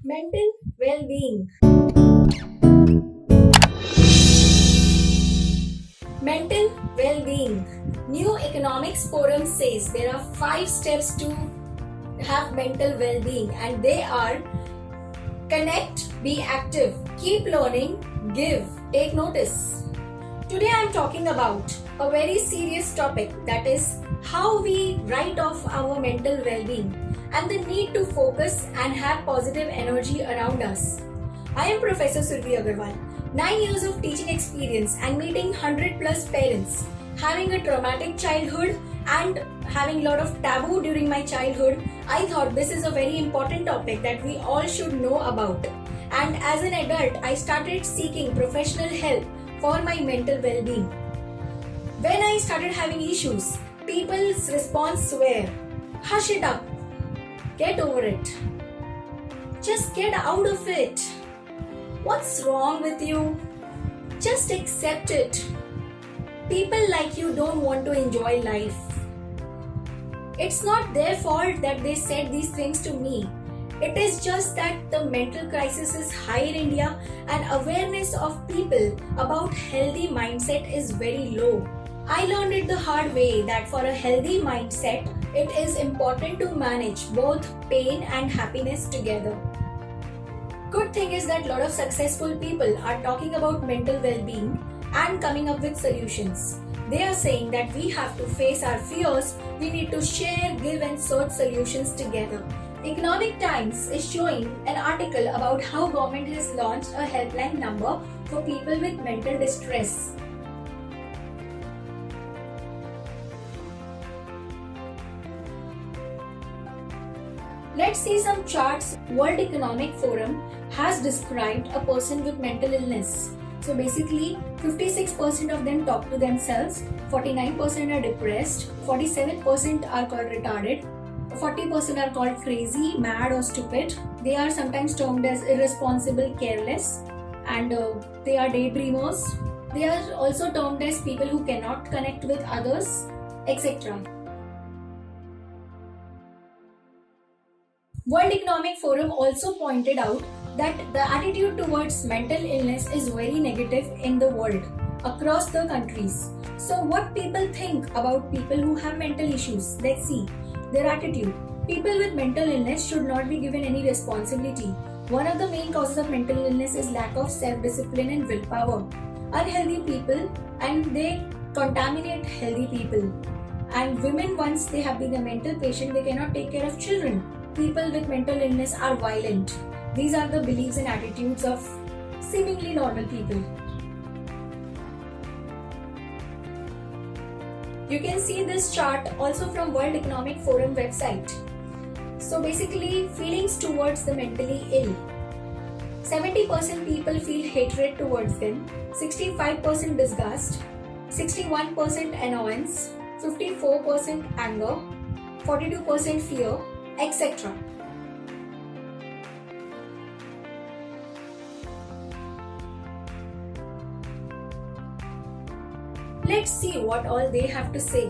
Mental well-being. Mental well-being. New Economics Forum says there are 5 steps to have mental well-being, and they are: connect, be active, keep learning, give, take notice. Today I am talking about a very serious topic, that is how we write off our mental well-being and the need to focus and have positive energy around us. I am Professor Survi Agarwal. 9 years of teaching experience and meeting 100 plus parents, having a traumatic childhood and having a lot of taboo during my childhood, I thought this is a very important topic that we all should know about. And as an adult, I started seeking professional help for my mental well-being. When I started having issues, people's response were, hush it up, get over it, just get out of it. What's wrong with you? Just accept it. People like you don't want to enjoy life. It's not their fault that they said these things to me. It is just that the mental crisis is high in India and awareness of people about healthy mindset is very low. I learned it the hard way that for a healthy mindset, it is important to manage both pain and happiness together. Good thing is that a lot of successful people are talking about mental well-being and coming up with solutions. They are saying that we have to face our fears, we need to share, give and sort solutions together. Economic Times is showing an article about how government has launched a helpline number for people with mental distress. Let's see some charts. World Economic Forum has described a person with mental illness. So basically, 56% of them talk to themselves, 49% are depressed, 47% are called retarded, 40% are called crazy, mad or stupid. They are sometimes termed as irresponsible, careless, and they are daydreamers. They are also termed as people who cannot connect with others, etc. World Economic Forum also pointed out that the attitude towards mental illness is very negative in the world, across the countries. So what people think about people who have mental issues? Let's see their attitude. People with mental illness should not be given any responsibility. One of the main causes of mental illness is lack of self-discipline and willpower. Unhealthy people, and they contaminate healthy people. And women, once they have been a mental patient, they cannot take care of children. People with mental illness are violent. These are the beliefs and attitudes of seemingly normal people. You can see this chart also from World Economic Forum website. So basically, feelings towards the mentally ill. 70% people feel hatred towards them, 65% disgust, 61% annoyance, 54% anger, 42% fear, etc. Let's see what all they have to say.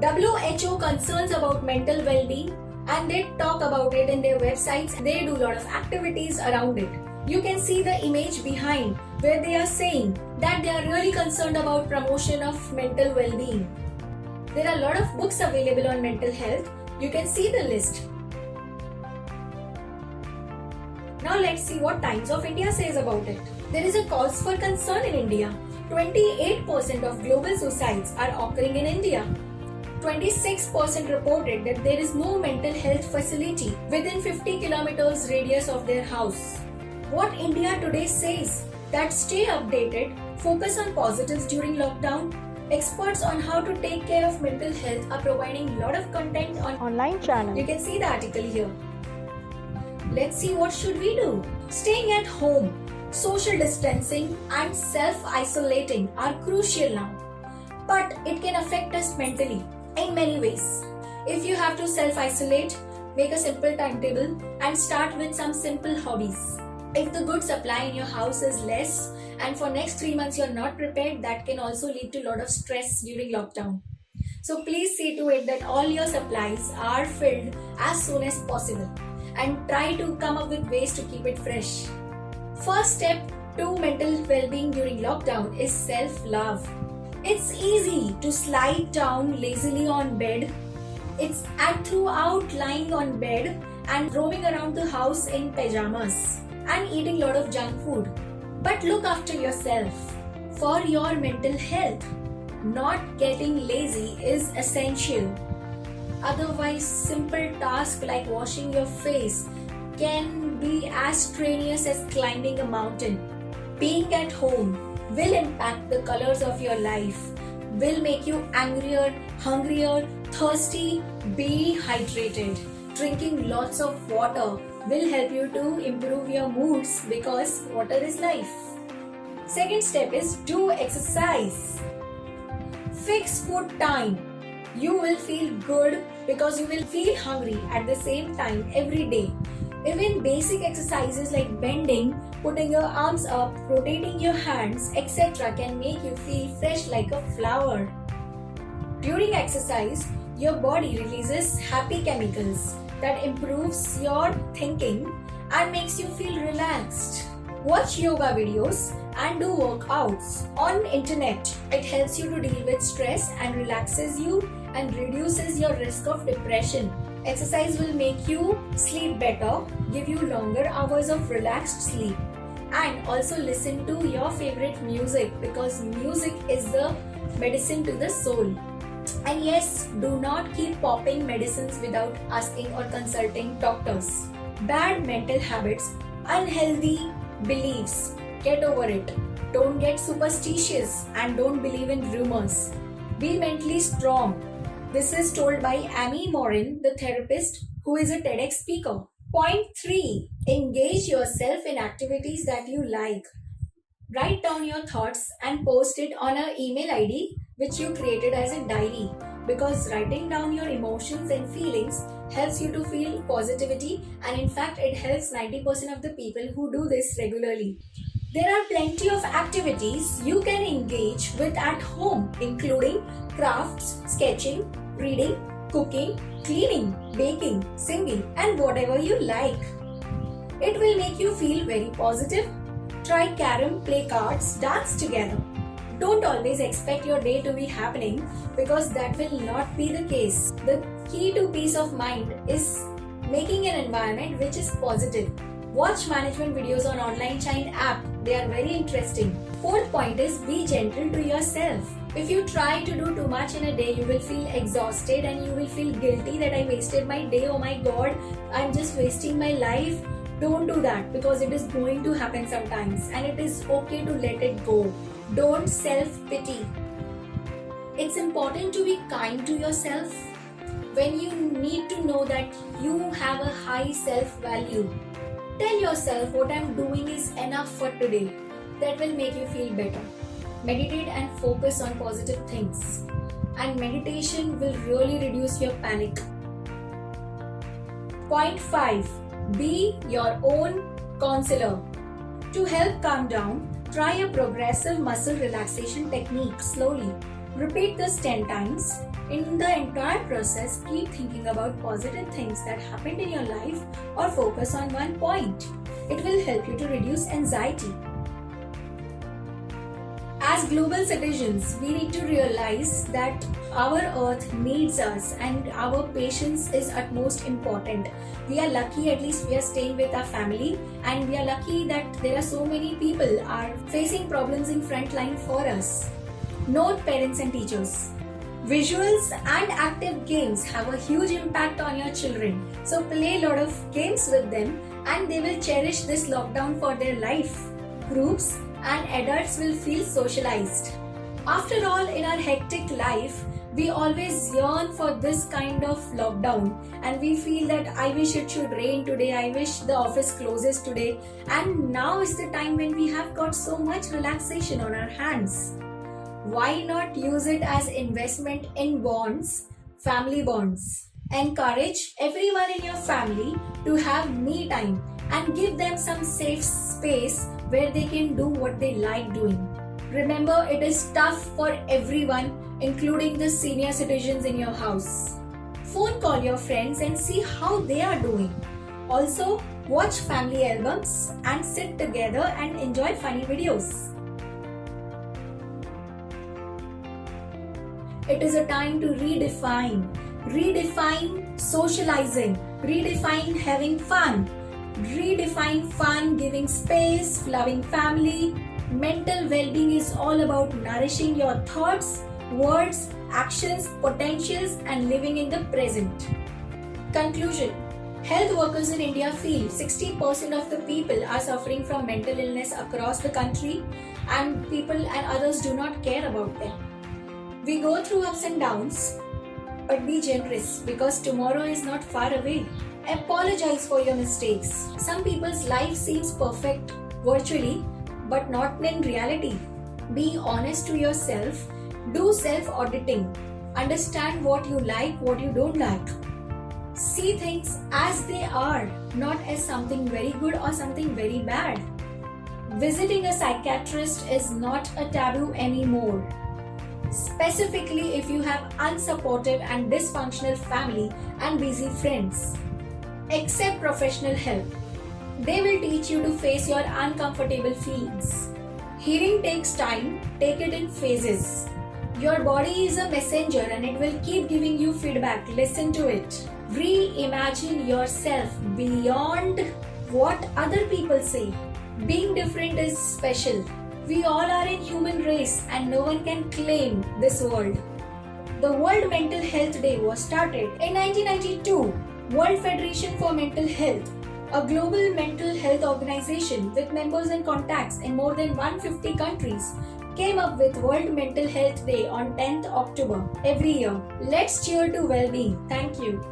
WHO concerns about mental well-being and they talk about it in their websites. They do a lot of activities around it. You can see the image behind where they are saying that they are really concerned about promotion of mental well-being. There are a lot of books available on mental health. You can see the list. Now let's see what Times of India says about it. There is a cause for concern in India. 28% of global suicides are occurring in India. 26% reported that there is no mental health facility within 50 kilometers radius of their house. What India Today says that stay updated, focus on positives during lockdown. Experts on how to take care of mental health are providing a lot of content on online channel. You can see the article here. Let's see what should we do. Staying at home, social distancing and self-isolating are crucial now. But it can affect us mentally in many ways. If you have to self-isolate, make a simple timetable and start with some simple hobbies. If the good supply in your house is less and for next 3 months you're not prepared, that can also lead to a lot of stress during lockdown. So please see to it that all your supplies are filled as soon as possible. and try to come up with ways to keep it fresh. First step to mental well-being during lockdown is self-love. It's easy to slide down lazily on bed. It's and throughout lying on bed and roaming around the house in pajamas and eating a lot of junk food. But look after yourself for your mental health. Not getting lazy is essential. Otherwise, simple tasks like washing your face can be as strenuous as climbing a mountain. Being at home will impact the colors of your life, will make you angrier, hungrier, thirsty, be hydrated. Drinking lots of water will help you to improve your moods because water is life. Second step is do exercise. Fix food time. You will feel good because you will feel hungry at the same time every day. Even basic exercises like bending, putting your arms up, rotating your hands, etc. can make you feel fresh like a flower. During exercise, your body releases happy chemicals that improves your thinking and makes you feel relaxed. Watch yoga videos and do workouts on internet. It helps you to deal with stress and relaxes you and reduces your risk of depression. Exercise will make you sleep better, give you longer hours of relaxed sleep, and also listen to your favorite music because music is the medicine to the soul. And yes, do not keep popping medicines without asking or consulting doctors. Bad mental habits, unhealthy beliefs, get over it. Don't get superstitious and don't believe in rumors. Be mentally strong. This is told by Amy Morin, the therapist who is a TEDx speaker. Point 3. Engage yourself in activities that you like. Write down your thoughts and post it on an email ID which you created as a diary, because writing down your emotions and feelings helps you to feel positivity, and in fact it helps 90% of the people who do this regularly. There are plenty of activities you can engage with at home, including crafts, sketching, reading, cooking, cleaning, baking, singing, and whatever you like. It will make you feel very positive. Try carom, play cards, dance together. Don't always expect your day to be happening because that will not be the case. The key to peace of mind is making an environment which is positive. Watch management videos on Online Chine app. They are very interesting. Fourth point is be gentle to yourself. If you try to do too much in a day, you will feel exhausted and you will feel guilty that I wasted my day. Oh my god, I'm just wasting my life. Don't do that because it is going to happen sometimes and it is okay to let it go. Don't self-pity. It's important to be kind to yourself when you need to know that you have a high self-value. Tell yourself what I'm doing is enough for today. That will make you feel better. Meditate and focus on positive things. And meditation will really reduce your panic. Point 5. Be your own counselor. To help calm down, try a progressive muscle relaxation technique slowly. Repeat this 10 times. In the entire process, keep thinking about positive things that happened in your life or focus on one point. It will help you to reduce anxiety. As global citizens, we need to realize that our earth needs us and our patience is utmost important. We are lucky, at least we are staying with our family, and we are lucky that there are so many people are facing problems in front line for us. Note parents and teachers. Visuals and active games have a huge impact on your children. So play a lot of games with them and they will cherish this lockdown for their life. Groups and adults will feel socialized. After all, in our hectic life, we always yearn for this kind of lockdown and we feel that I wish it should rain today, I wish the office closes today, and now is the time when we have got so much relaxation on our hands. Why not use it as investment in bonds, family bonds? Encourage everyone in your family to have me time and give them some safe space where they can do what they like doing. Remember, it is tough for everyone, including the senior citizens in your house. Phone call your friends and see how they are doing. Also, watch family albums and sit together and enjoy funny videos. It is a time to redefine socializing, redefine having fun, redefine fun, giving space, loving family. Mental well-being is all about nourishing your thoughts, words, actions, potentials, and living in the present. Conclusion. Health workers in India feel 60% of the people are suffering from mental illness across the country, and people and others do not care about them. We go through ups and downs, but be generous because tomorrow is not far away. Apologize for your mistakes. Some people's life seems perfect virtually, but not in reality. Be honest to yourself. Do self-auditing. Understand what you like, what you don't like. See things as they are, not as something very good or something very bad. Visiting a psychiatrist is not a taboo anymore. Specifically if you have unsupportive and dysfunctional family and busy friends. Accept professional help. They will teach you to face your uncomfortable feelings. Healing takes time, take it in phases. Your body is a messenger and it will keep giving you feedback. Listen to it. Reimagine yourself beyond what other people say. Being different is special. We all are in human race and no one can claim this world. The World Mental Health Day was started in 1992. World Federation for Mental Health, a global mental health organization with members and contacts in more than 150 countries, came up with World Mental Health Day on 10th October every year. Let's cheer to well-being. Thank you.